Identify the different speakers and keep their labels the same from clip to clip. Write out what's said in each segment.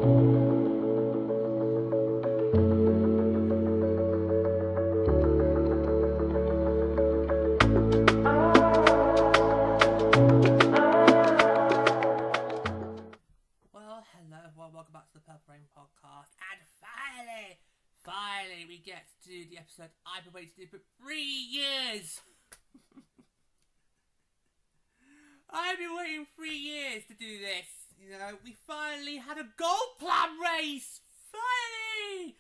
Speaker 1: We get to do the episode I've been waiting to do for 3 years. I've been waiting 3 years to do this. You know, we finally had a gold plan race. Finally.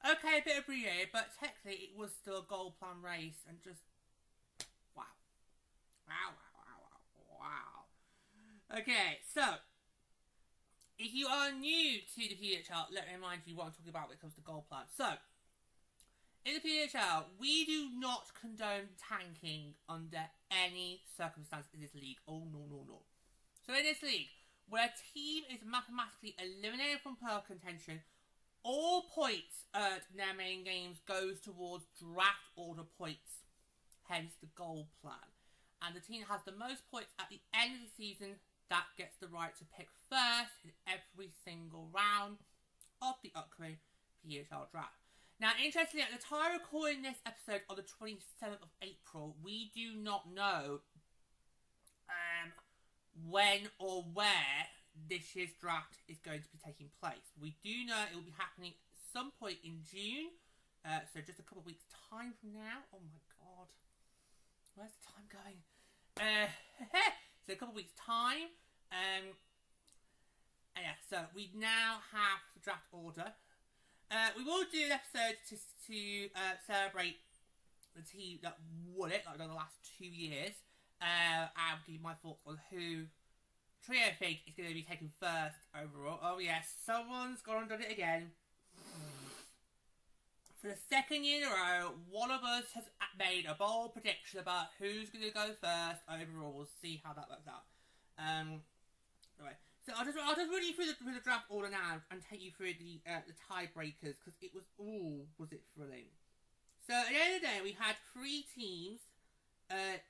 Speaker 1: Okay, a bit of brouillé, but technically it was still a gold plan race, and just wow. Okay, so if you are new to the PHL, let me remind you what I'm talking about when it comes to gold plan. So, in the PHL, we do not condone tanking under any circumstance in this league. Oh, no. So in this league, where a team is mathematically eliminated from playoff contention, all points earned in their main games goes towards draft order points, hence the gold plan. And the team that has the most points at the end of the season, that gets the right to pick first in every single round of the upcoming PHL draft. Now, interestingly, at the time of recording this episode on the 27th of April, we do not know when or where this year's draft is going to be taking place. We do know it will be happening at some point in June, so just a couple of weeks' time from now. Oh my god, where's the time going? So a couple of weeks' time. Yeah, so we now have the draft order. We will do an episode to celebrate the team that won it, like the last 2 years. I'll give you my thoughts on who trio I think is going to be taken first overall. Oh yes, someone's gone and done it again. For the second year in a row, one of us has made a bold prediction about who's going to go first overall. We'll see how that works out. Anyway. So I'll just run you through the draft order now and take you through the tiebreakers, because it was was it thrilling. So at the end of the day, we had 3 teams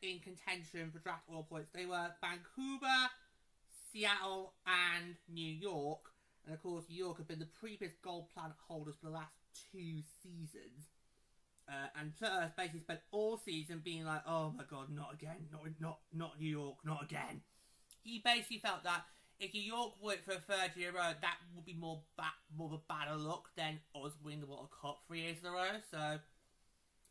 Speaker 1: in contention for draft order points. They were Vancouver, Seattle, and New York. And of course, New York have been the previous gold plan holders for the last 2 seasons. And Plus basically spent all season being like, oh my god, not again, not New York, not again. He basically felt that if New York won it for a 3rd year in a row, that would be more of a badder look than us winning the World Cup 3 years in a row. So,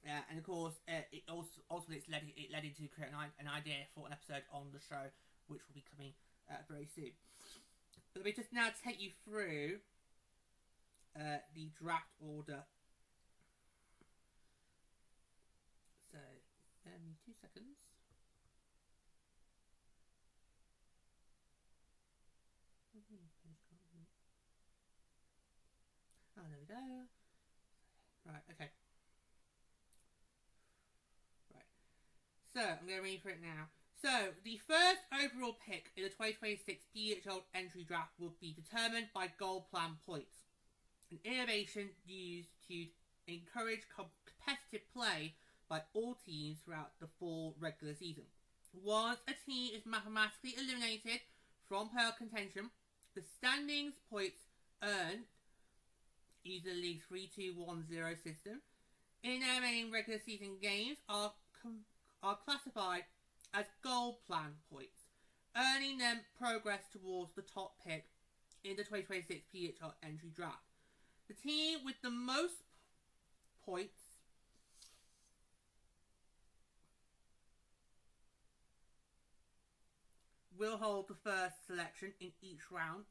Speaker 1: yeah, and of course, it led into creating an idea for an episode on the show, which will be coming very soon. But let me just now take you through the draft order. So, 2 seconds. Oh, there we go. Right, okay. Right. So, I'm going to read through it now. So, the first overall pick in the 2026 PHL entry draft will be determined by gold plan points, an innovation used to encourage competitive play by all teams throughout the full regular season. Once a team is mathematically eliminated from playoff contention, the standings points earned using the League 3-2-1-0 system in their main regular season games are classified as gold plan points, earning them progress towards the top pick in the 2026 PHL entry draft. The team with the most points will hold the first selection in each round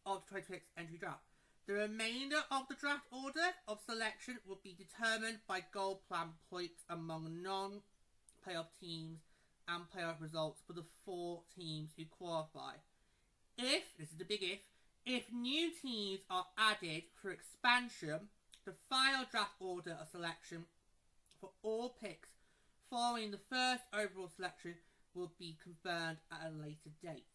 Speaker 1: of the 2026 entry draft. The remainder of the draft order of selection will be determined by gold plan points among non-playoff teams and playoff results for the 4 teams who qualify. This is the big if new teams are added for expansion, the final draft order of selection for all picks following the first overall selection will be confirmed at a later date.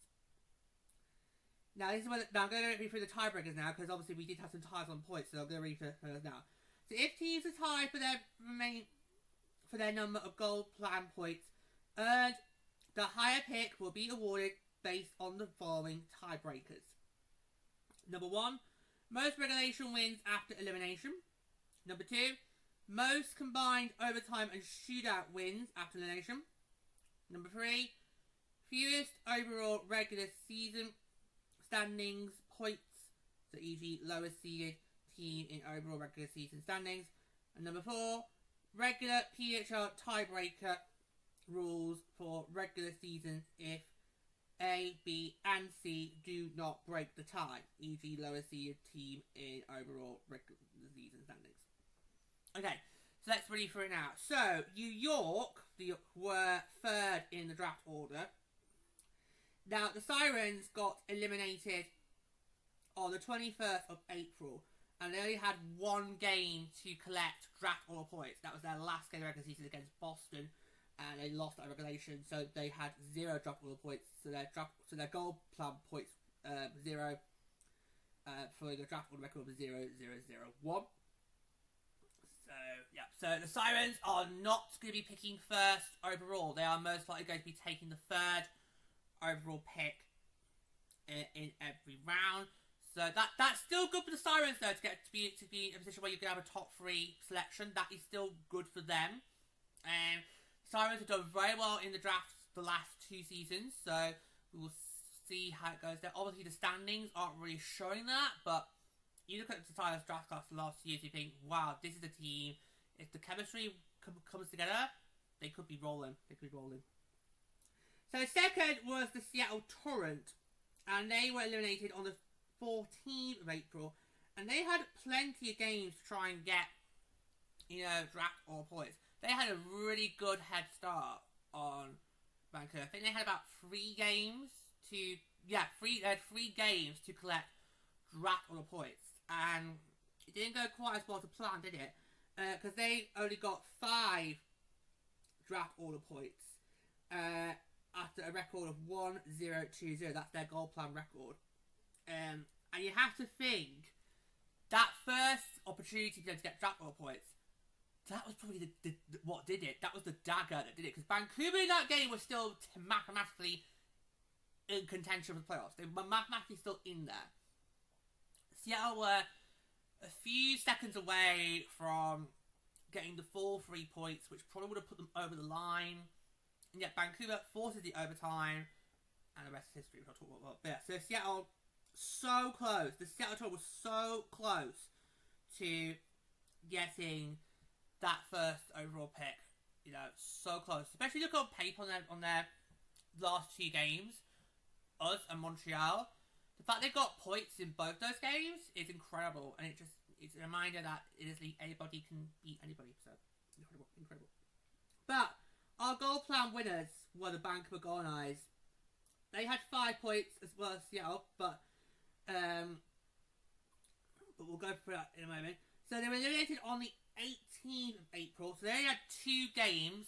Speaker 1: Now, I'm going to read through the tiebreakers now, because obviously we did have some ties on points, so I'm going to read through those now. So if teams are tied for their number of gold plan points earned, the higher pick will be awarded based on the following tiebreakers. Number 1, most regulation wins after elimination. Number 2, most combined overtime and shootout wins after elimination. Number 3, fewest overall regular season standings points, so e.g. lowest seeded team in overall regular season standings. And number 4, regular PHL tiebreaker rules for regular seasons if A, B, and C do not break the tie, e.g. lowest seeded team in overall regular season standings. Okay, so let's read through it now. So, New York were third in the draft order. Now, the Sirens got eliminated on the 21st of April, and they only had one game to collect draft order points. That was their last game of regular season against Boston, and they lost that regulation, so they had 0 draft order points. So their gold plan points 0 for the draft order record was 0-0-0-1. So yeah, so the Sirens are not going to be picking first overall. They are most likely going to be taking the 3rd overall pick in every round. So that's still good for the Sirens though, to be in a position where you can have a top 3 selection. That is still good for them. Sirens have done very well in the drafts the last 2 seasons, so we will see how it goes there. Obviously the standings aren't really showing that, but you look at the Sirens draft class the last 2 years, you think, wow, this is a team. If the chemistry comes together, they could be rolling. So second was the Seattle Torrent, and they were eliminated on the 14th of April, and they had plenty of games to try and get, draft or points. They had a really good head start on Vancouver. I think they had about 3 games they had 3 games to collect draft order points, and it didn't go quite as well to plan, did it? Because they only got 5 draft order points after a record of 1-0-2-0. That's their goal plan record. And you have to think that first opportunity for them to get draft order points, that was probably the what did it. That was the dagger that did it. Because Vancouver in that game was still mathematically in contention for the playoffs. They were mathematically still in there. Seattle were a few seconds away from getting the full 3 points, which probably would have put them over the line. And yet Vancouver forces the overtime, and the rest is history, which I'll talk about. But yeah, so Seattle, so close. The Seattle total was so close to getting that first overall pick. So close. Especially look on paper on their last 2 games, us and Montreal. The fact they got points in both those games is incredible, and it's a reminder that anybody can beat anybody. So incredible. But our goal plan winners were the Vancouver Golden Eyes. They had 5 points as well as Seattle, but we'll go through that in a moment. So they were eliminated on the 18th of April. So they only had 2 games,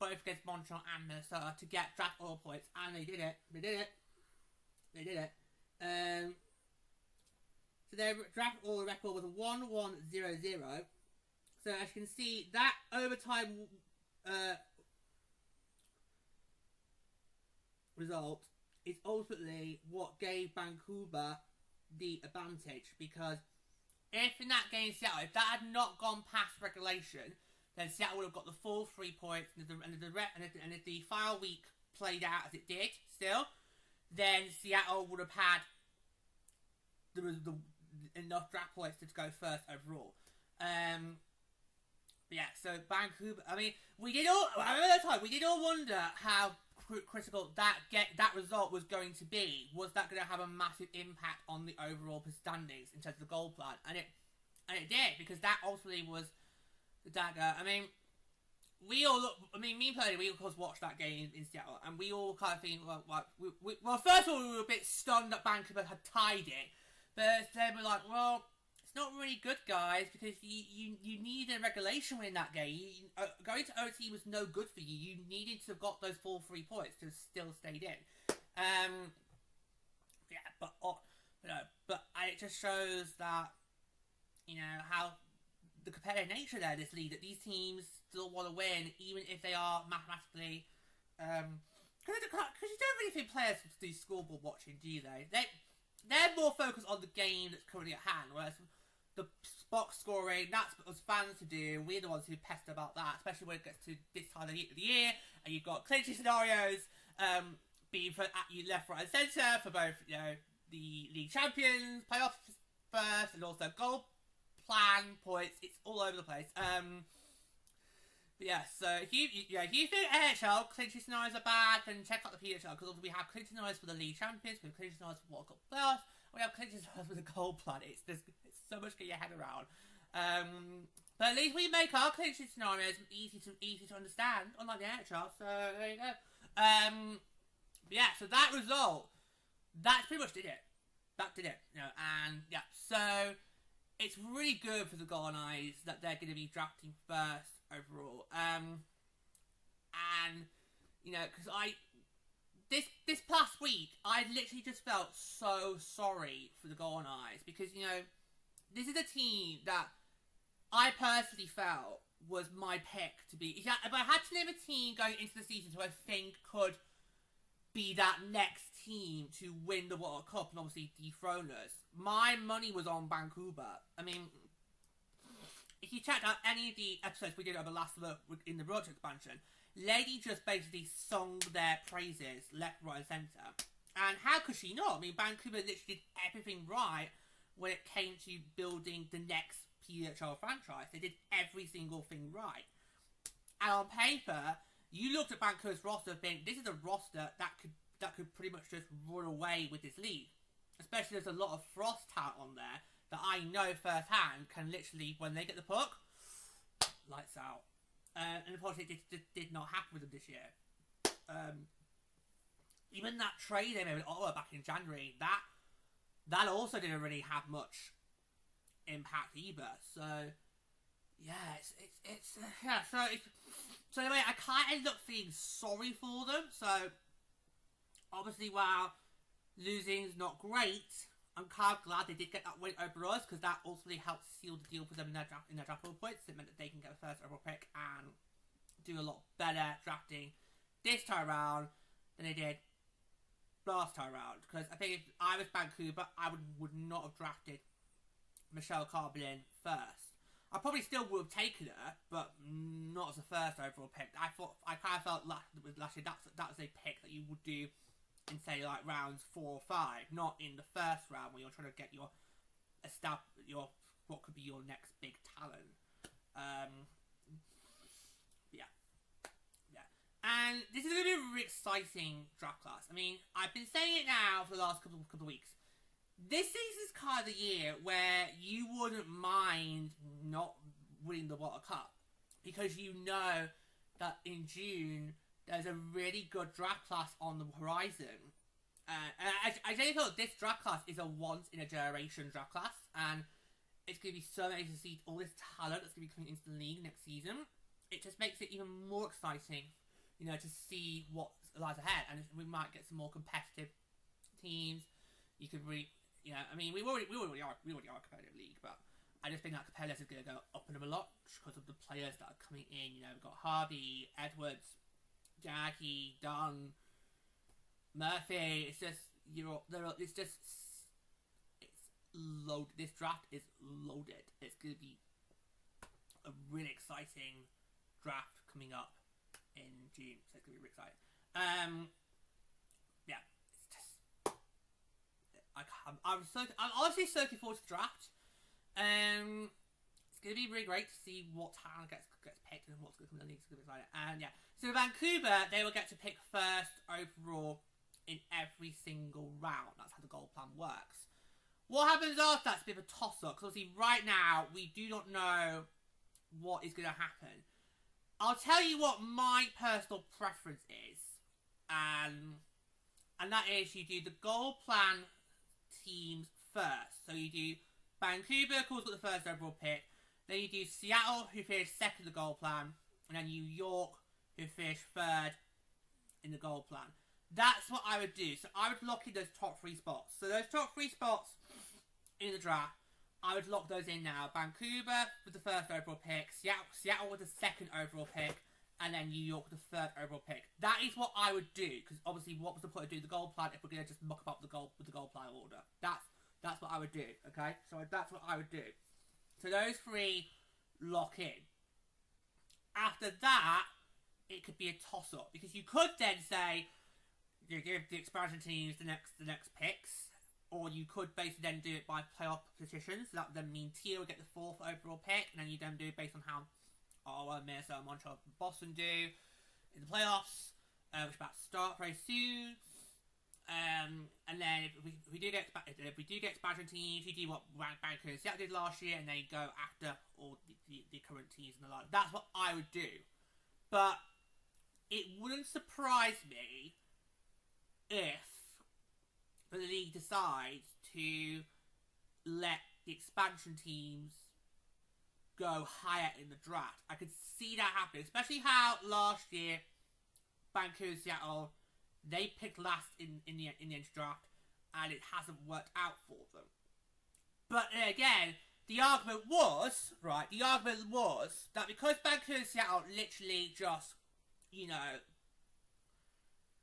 Speaker 1: both against Montreal and Minnesota, to get draft order points, and they did it. So their draft order record was 1-1-0-0. So as you can see, that overtime result is ultimately what gave Vancouver the advantage, because if in that game Seattle, if that had not gone past regulation, then Seattle would have got the full 3 points, and if the final week played out as it did still, then Seattle would have had enough draft points to go first overall. Yeah, so Vancouver, I mean, we did all wonder how critical that result was going to be. Was that going to have a massive impact on the overall standings in terms of the goal plan? And it did, because that ultimately was the dagger. I mean, me personally, we of course watched that game in Seattle, and we all kind of think, well, first of all, we were a bit stunned that Vancouver had tied it, but then we're like, well, it's not really good, guys, because you needed a regulation win in that game. Going to OT was no good for you. You needed to have got those full 3 points to still stayed in. But it just shows that, how the competitive nature there, this league, that these teams still want to win, even if they are mathematically, because you don't really think players do scoreboard watching, do they? they're more focused on the game that's currently at hand, whereas the box scoring, that's what us fans to do. We're the ones who pester about that, especially when it gets to this time of the year, and you've got clinching scenarios being put at you left, right, and centre for both, you know, the league champions, playoffs first, and also goal plan points. It's all over the place. But yeah, so if you think NHL clinching scenarios are bad, then check out the PHL, because we have clinching scenarios for the league champions, we have clinching scenarios for World Cup playoffs, we have clinching scenarios for the goal plan. It's so much to get your head around. But at least we make our clinching scenarios easy to understand, unlike the NHL. So there you go. Yeah, so that result, that pretty much did it. That did it. You know, and yeah, so it's really good for the Golden Eyes that they're going to be drafting first overall. And you know, because this past week, I literally just felt so sorry for the Golden Eyes, because, you know, this is a team that I personally felt was my pick to be. If I had to name a team going into the season who I think could be that next team to win the World Cup and obviously dethrone us, my money was on Vancouver. I mean, if you checked out any of the episodes we did over last month in the Road to Expansion, Lady just basically sung their praises left, right, and centre. And how could she not? I mean, Vancouver literally did everything right when it came to building the next PHL franchise. They did every single thing right. And on paper, you looked at Vancouver's roster and think, this is a roster that could pretty much just run away with this league. Especially there's a lot of Frost talent on there that I know firsthand can literally, when they get the puck, lights out. And unfortunately, it did not happen with them this year. Even that trade they made with Ottawa back in January, that also didn't really have much impact either. So yeah, so anyway, I kind of ended up feeling sorry for them. So obviously, while losing's not great, I'm kind of glad they did get that win over us, because that ultimately helped seal the deal for them in their draft points. It meant that they can get the first overall pick and do a lot better drafting this time around than they did last time around. Because I think if I was Vancouver, I would not have drafted Michelle Carlin first. I probably still would have taken her, but not as a first overall pick. I kind of felt last year that was a pick that you would do in, say, like rounds 4 or 5, not in the first round when you're trying to get your what could be your next big talent. Yeah. And this is going to be a really exciting draft class. I mean, I've been saying it now for the last couple of weeks. This season's kind of the year where you wouldn't mind not winning the World Cup, because you know that in June there's a really good draft class on the horizon. And I really feel this draft class is a once-in-a-generation draft class, and it's going to be so amazing to see all this talent that's going to be coming into the league next season. It just makes it even more exciting, you know, to see what lies ahead, and we might get some more competitive teams. You could really, you know, I mean, we already are a competitive league, but I just think that competitive is going to go up and up a lot because of the players that are coming in. You know, we've got Harvey, Edwards, Jackie, Dunn, Murphy. It's just it's loaded. This draft is loaded. It's going to be a really exciting draft coming up in June. So it's going to be really exciting. Yeah, it's just I'm honestly so looking forward to the draft. It's going to be really great to see what talent gets picked and what's going to come in the league. It's going to be exciting. And yeah, so Vancouver, they will get to pick first overall in every single round. That's how the goal plan works. What happens after that's a bit of a toss-up, because obviously right now we do not know what is going to happen. I'll tell you what my personal preference is, and that is you do the goal plan teams first. So you do Vancouver, of course, got the first overall pick. Then you do Seattle, who finished second in the goal plan, and then New York, who finished third in the goal plan. That's what I would do. So I would lock in those top 3 spots. So those top 3 spots in the draft, I would lock those in now. Vancouver with the first overall pick, Seattle with the second overall pick, and then New York the 3rd overall pick. That is what I would do, because obviously, what was the point of doing the goal plan if we're going to just muck up the goal with the goal plan order? That's what I would do, okay? So that's what I would do. So those 3 lock in. After that, it could be a toss-up, because you could then say, you give the expansion teams the next picks, or you could basically then do it by playoff positions. So that would then mean Tia would get the 4th overall pick, and then you then do it based on how Minnesota, Montreal, Boston do in the playoffs, which is about to start very soon. And then if we do get expansion teams, you do what Vancouver and Seattle did last year, and then you go after all the current teams in the line. That's what I would do. But it wouldn't surprise me if the league decides to let the expansion teams go higher in the draft. I could see that happening, especially how last year Vancouver and Seattle, they picked last in the draft, and it hasn't worked out for them. But again, the argument was that because Vancouver and Seattle literally just,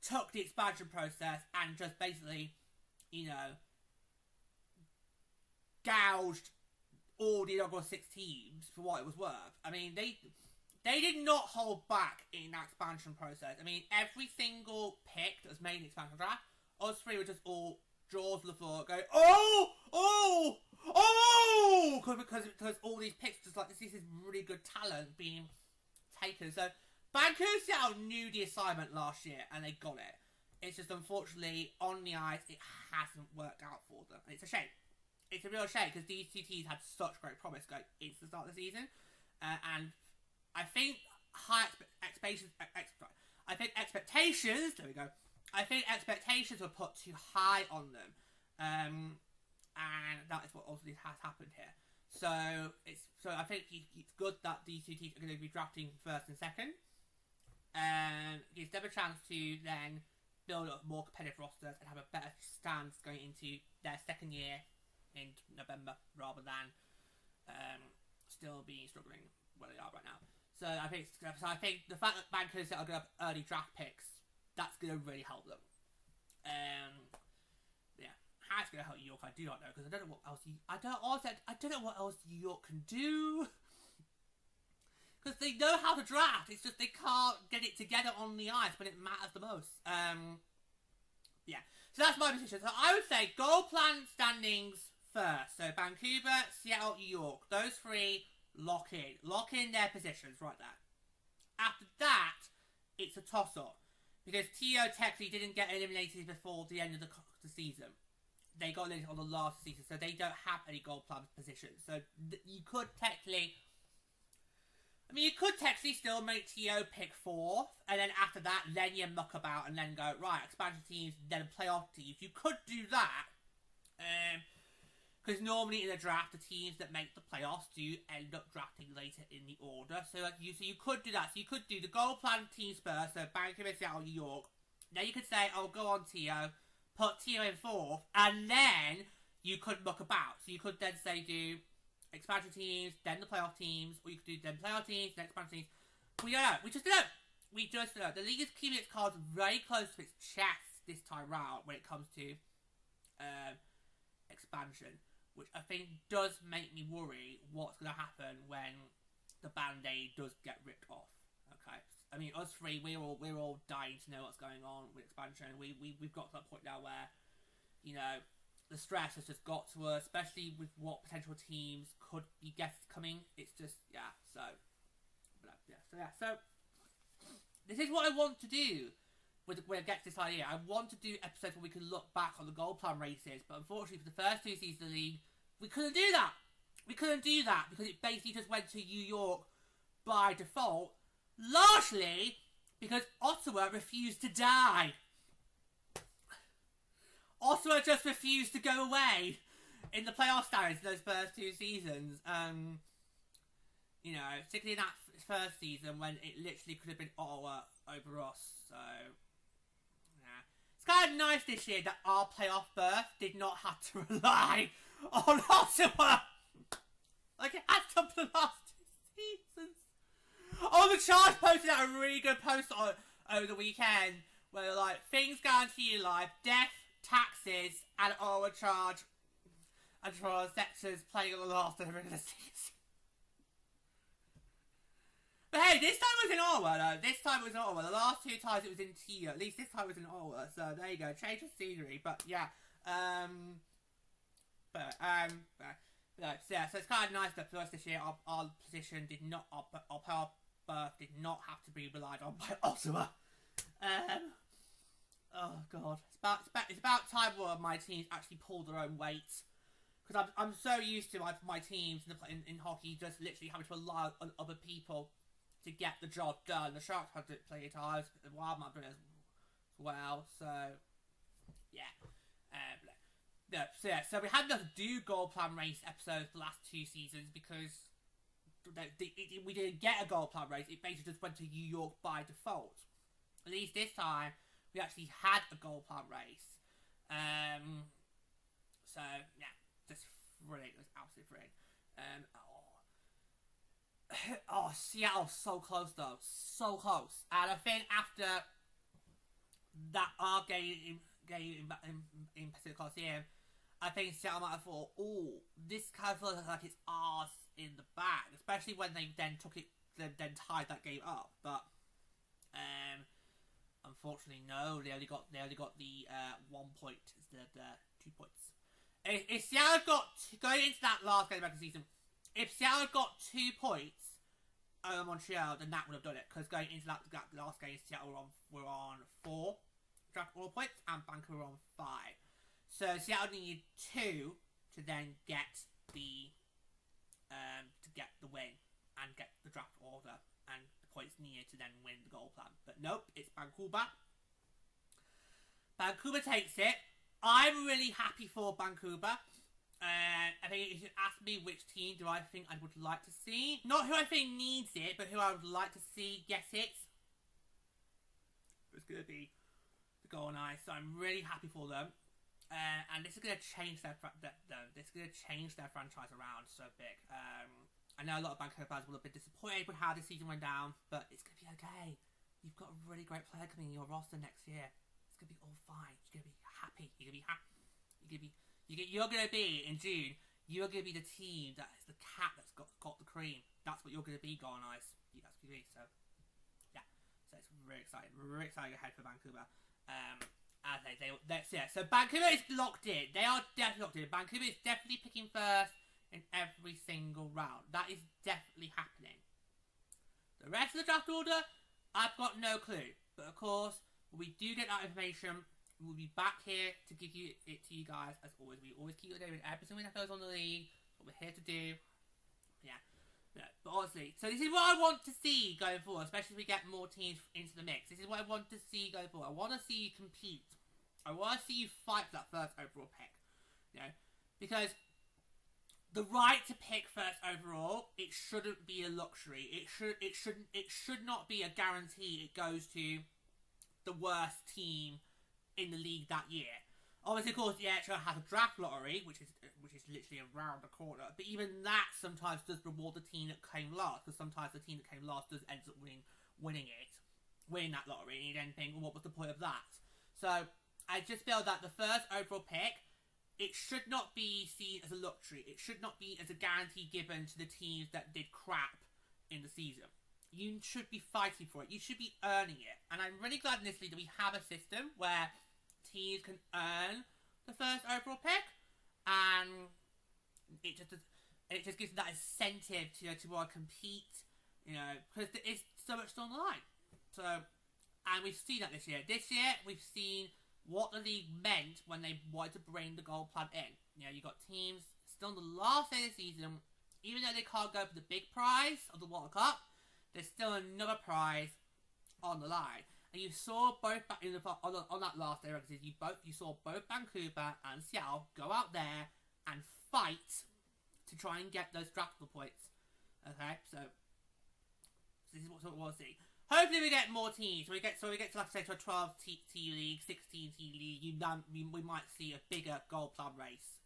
Speaker 1: took the expansion process and just basically, gouged all the inaugural 6 teams for what it was worth. I mean, they did not hold back in that expansion process. I mean, every single pick that was made in the expansion draft, us 3 were just all jaws on the floor going, because all these picks just like, this is really good talent being taken. So Vancouver Seattle knew the assignment last year and they got it. It's just unfortunately on the ice it hasn't worked out for them, and it's a shame. It's a real shame because these 2 teams had such great promise going into the start of the season, and I think expectations. There we go. I think expectations were put too high on them, and that is what ultimately has happened here. So I think it's good that these 2 teams are going to be drafting 1st and 2nd, and gives them a chance to then build up more competitive rosters and have a better stance going into their 2nd year in November, rather than still be struggling where they are right now. So I think the fact that Vancouver are going to have early draft picks, that's going to really help them. Yeah, how it's going to help New York, I do not know, because I don't know what else I don't know what else New York can do, because they know how to draft. It's just they can't get it together on the ice when it matters the most. Yeah, so that's my position. So I would say goal plan standings first. So Vancouver, Seattle, New York, those 3 lock in their positions right there. After that, it's a toss-up, because TO technically didn't get eliminated before the end of the season. They got eliminated on the last season, so they don't have any goal plan positions. So you could technically still make TO pick 4th, and then after that, then you muck about and then go, right, expansion teams, then playoff teams. You could do that, because normally in a draft, the teams that make the playoffs do end up drafting later in the order. So you could do that. So you could do the goal plan teams first, so Vancouver, Seattle, New York. Then you could say, go on TO, put TO in 4th, and then you could muck about. So you could then say do expansion teams, then the playoff teams, or you could do then playoff teams, then expansion teams. We don't know. We just don't know. The league is keeping its cards very close to its chest this time round when it comes to expansion, which I think does make me worry what's going to happen when the Band-Aid does get ripped off. Okay, I mean, us 3, we're all dying to know what's going on with expansion. We've got to that point now where, the stress has just got to us, especially with what potential teams could be guests coming. It's just, So this is what I want to do when I get to this idea. I want to do episodes where we can look back on the goal plan races, but unfortunately for the first 2 seasons of the league, we couldn't do that. We couldn't do that because it basically just went to New York by default, largely because Ottawa refused to die. Ottawa just refused to go away in the playoff standings in those first 2 seasons. Particularly in that first season when it literally could have been Ottawa over us. So, yeah. It's kind of nice this year that our playoff berth did not have to rely on Ottawa like it has done for the last 2 seasons. Oh, the Charge posted out a really good post over the weekend where they're like, things guaranteed in life, death, taxes, and a charge. And for sectors playing at the last of the regular season. But hey, this time it was in Ottawa though. This time it was in Ottawa. The last 2 times it was in Tia. At least this time it was in Ottawa. So there you go. Change of scenery. But yeah. So it's kind of nice that for us this year our position did not, our power berth did not have to be relied on by Ottawa. Oh god. It's about time where my teams actually pull their own weight. Because I'm so used to my teams in hockey just literally having to rely on other people to get the job done. The Sharks have to play times, but the Wildman doing it as well. So yeah, so we had to do goal plan race episodes the last 2 seasons because we didn't get a goal plan race. It basically just went to New York by default. At least this time we actually had a goal plan race. So yeah. Just brilliant. It was absolutely brilliant. Seattle so close though, so close. And I think after that our game in Pacific Coliseum, I think Seattle might have thought, oh, this kind of feels like it's ours in the bag, especially when they then then tied that game up. But unfortunately, no, they only got the 1 point instead of 2 points. If Seattle had got, going into that last game of the season, if Seattle had got 2 points over Montreal, then that would have done it. Because going into that last game, Seattle were on 4 draft order points, and Vancouver were on 5. So Seattle needed 2 to then get the win and get the draft order and the points needed to then win the goal plan. But nope, it's Vancouver. Vancouver takes it. I'm really happy for Vancouver. I think if you ask me which team do I think I would like to see, not who I think needs it, but who I would like to see get it, it's going to be the Golden Knights. So I'm really happy for them. And this is going to change their franchise around so big. I know a lot of Vancouver fans will have been disappointed with how this season went down, but it's going to be okay. You've got a really great player coming in your roster next year. It's going to be all fine. You're going to be happy. You're going to be happy. You're going to be, in June, you're going to be the team that is the cat that's got the cream. That's what you're going to be, Golden Knights. That's what you're going to be. So, yeah. So it's really exciting. Really exciting ahead for Vancouver. So Vancouver is locked in. They are definitely locked in. Vancouver is definitely picking first in every single round. That is definitely happening. The rest of the draft order, I've got no clue. But of course, when we do get that information, we'll be back here to give it to you guys as always. We always keep you updated with every single episode on the league. What we're here to do. Yeah. But honestly, so this is what I want to see going forward, especially if we get more teams into the mix. This is what I want to see going forward. I want to see you compete. I want to see you fight for that first overall pick. You know, because the right to pick first overall, it shouldn't be a luxury. It should not be a guarantee. It goes to the worst team in the league that year. Obviously, of course, the NHL has a draft lottery, which is literally around the corner. But even that sometimes does reward the team that came last, because sometimes the team that came last does end up winning that lottery, and you then think, well, what was the point of that? So I just feel that the first overall pick, it should not be seen as a luxury. It should not be as a guarantee given to the teams that did crap in the season. You should be fighting for it. You should be earning it. And I'm really glad in this league that we have a system where teams can earn the first overall pick, and it just gives them that incentive to want to compete, because there is so much still on the line. So, and we've seen that this year. This year, we've seen what the league meant when they wanted to bring the goal plan in. You got teams still in the last day of the season, even though they can't go for the big prize of the World Cup, there's still another prize on the line. And you saw both on that last day, you saw both Vancouver and Seattle go out there and fight to try and get those draftable points. Okay, so this is what we'll see. Hopefully, we get more teams. We get to, like I said, to a 12 T league, 16 T league. We might see a bigger goal plan race,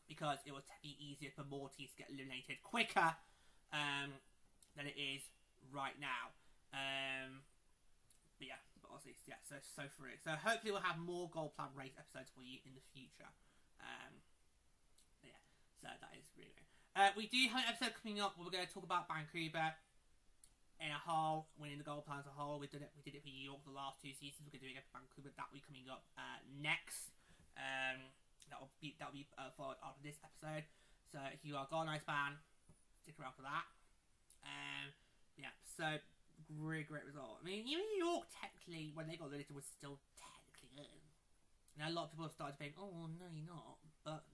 Speaker 1: because it will be easier for more teams to get eliminated quicker than it is right now. But yeah, but obviously, yeah. So for it. So hopefully we'll have more goal plan race episodes for you in the future. Yeah. So that is really great. We do have an episode coming up where we're going to talk about Vancouver in a whole, winning the goal plan as a whole. We did it for New York the last 2 seasons. We're going to do it for Vancouver. That will be coming up next. That'll be followed after this episode. So if you are a Golden Knights fan, stick around for that. Yeah. So great result. I mean, even New York technically, when they got released, was still technically in. Now a lot of people have started saying, "Oh no, you're not," but.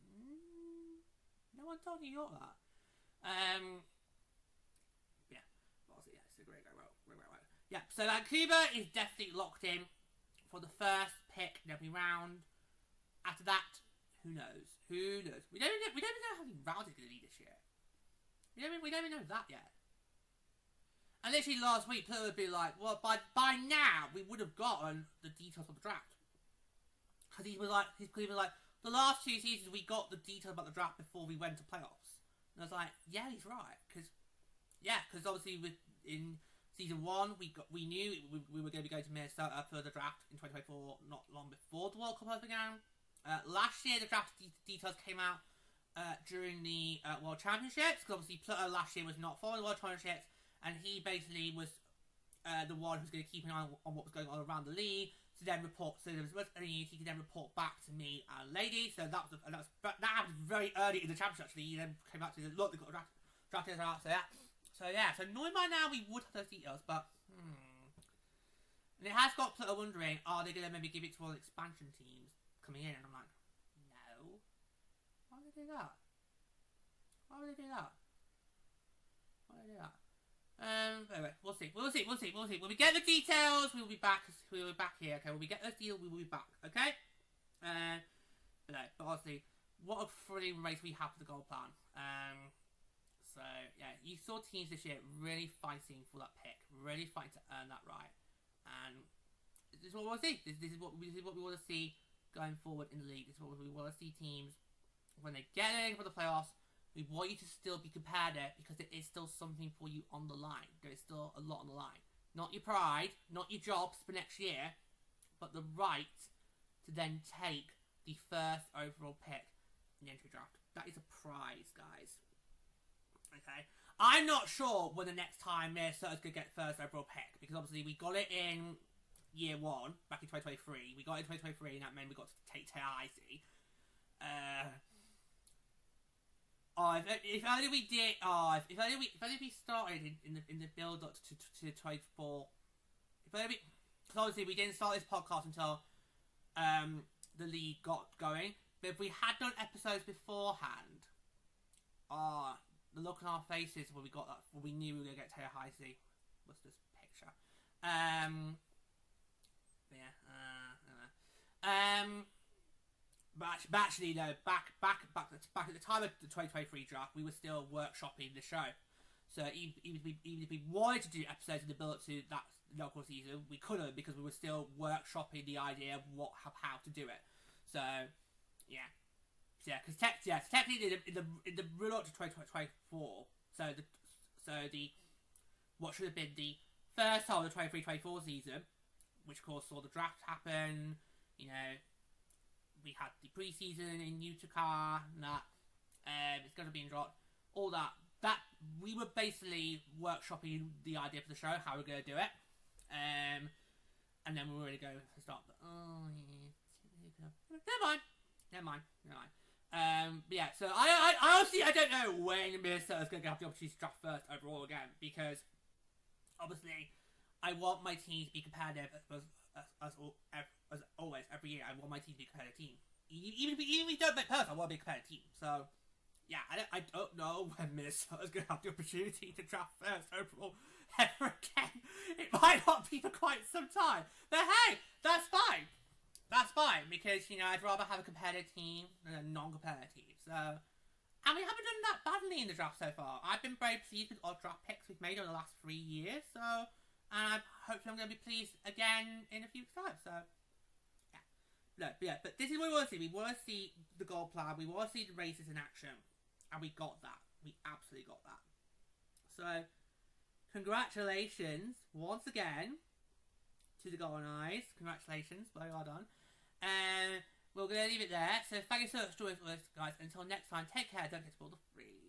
Speaker 1: No one told New York that. Yeah. Obviously, yeah, it's a great route. Yeah, so Vancouver is definitely locked in for the first pick in every round. After that, who knows? We don't even know how many rounds it's going to be this year. We don't even know that yet. And literally last week, people would be like, well, by now, we would have gotten the details of the draft. Because he was like, the last 2 seasons we got the details about the draft before we went to playoffs. And I was like, yeah, he's right. Because obviously in season 1, we knew we were going to be going to Minnesota for the draft in 2024, not long before the World Cup began. Last year, the draft details came out during the World Championships. Because obviously Pluto last year was not following the World Championships. And he basically was the one who was going to keep an eye on what was going on around the league. To then report, so there was any news, he could then report back to me and Lady. So that happened very early in the championship. Actually, he then came back to me, look, they've got drafters out. So knowing by now we would have those details, but and it has got Pluto wondering, are they going to maybe give it to all the expansion teams coming in? And I'm like, no. Why would they do that? Anyway, we'll see. When we get the details, we'll be back here, okay? When we get those deals, we will be back, okay? But honestly, what a thrilling race we have for the goal plan. So, yeah, you saw teams this year really fighting for that pick, really fighting to earn that right. And this is what we want to see. This is what we want to see going forward in the league. This is what we want to see teams, when they get in for the playoffs, we want you to still be competitive because there is still something for you on the line. There is still a lot on the line. Not your pride, not your jobs for next year, but the right to then take the first overall pick in the entry draft. That is a prize, guys. Okay? I'm not sure when the next time Minnesota's going to get first overall pick, because obviously we got it in year 1, back in 2023. We got it in 2023, and that meant we got to take Tallahassee. If only we did. If only we started in the build up to 24. If only because obviously we didn't start this podcast until the league got going. But if we had done episodes beforehand, the look on our faces when we got that, when we knew we were gonna get Tallahassee, was this picture. But actually, no. Back at the time of the 2023 draft, we were still workshopping the show. So even if we wanted to do episodes in the build-up to that local season, we couldn't because we were still workshopping the idea of how to do it. So yeah, because technically in the build-up to 2024, what should have been the first half of the 23-24 season, which of course saw the draft happen. You know. We had the preseason in Utica, and that it's going to be in dropped. All that we were basically workshopping the idea for the show, how we're going to do it, and then we were ready to go to start. But never mind. But yeah, so I honestly don't know when Minnesota's going to have the opportunity to draft first overall again, because obviously I want my team to be competitive as always, every year, I want my team to be a competitive team. Even if we don't make perfect, I want to be a competitive team. So, yeah, I don't know when Minnesota's going to have the opportunity to draft first overall ever again. It might not be for quite some time. But hey, that's fine. That's fine, because, I'd rather have a competitive team than a non-competitive team. So, and we haven't done that badly in the draft so far. I've been very pleased with our draft picks we've made over the last 3 years. So, and hopefully I'm going to be pleased again in a few weeks' time. So, yeah. But this is what we want to see. We want to see the goal plan. We want to see the races in action. And we got that. We absolutely got that. So, congratulations once again to the Golden Eyes. Congratulations, very well done. And we're going to leave it there. So thank you so much for joining us, guys. Until next time, take care. Don't get spoiled for free.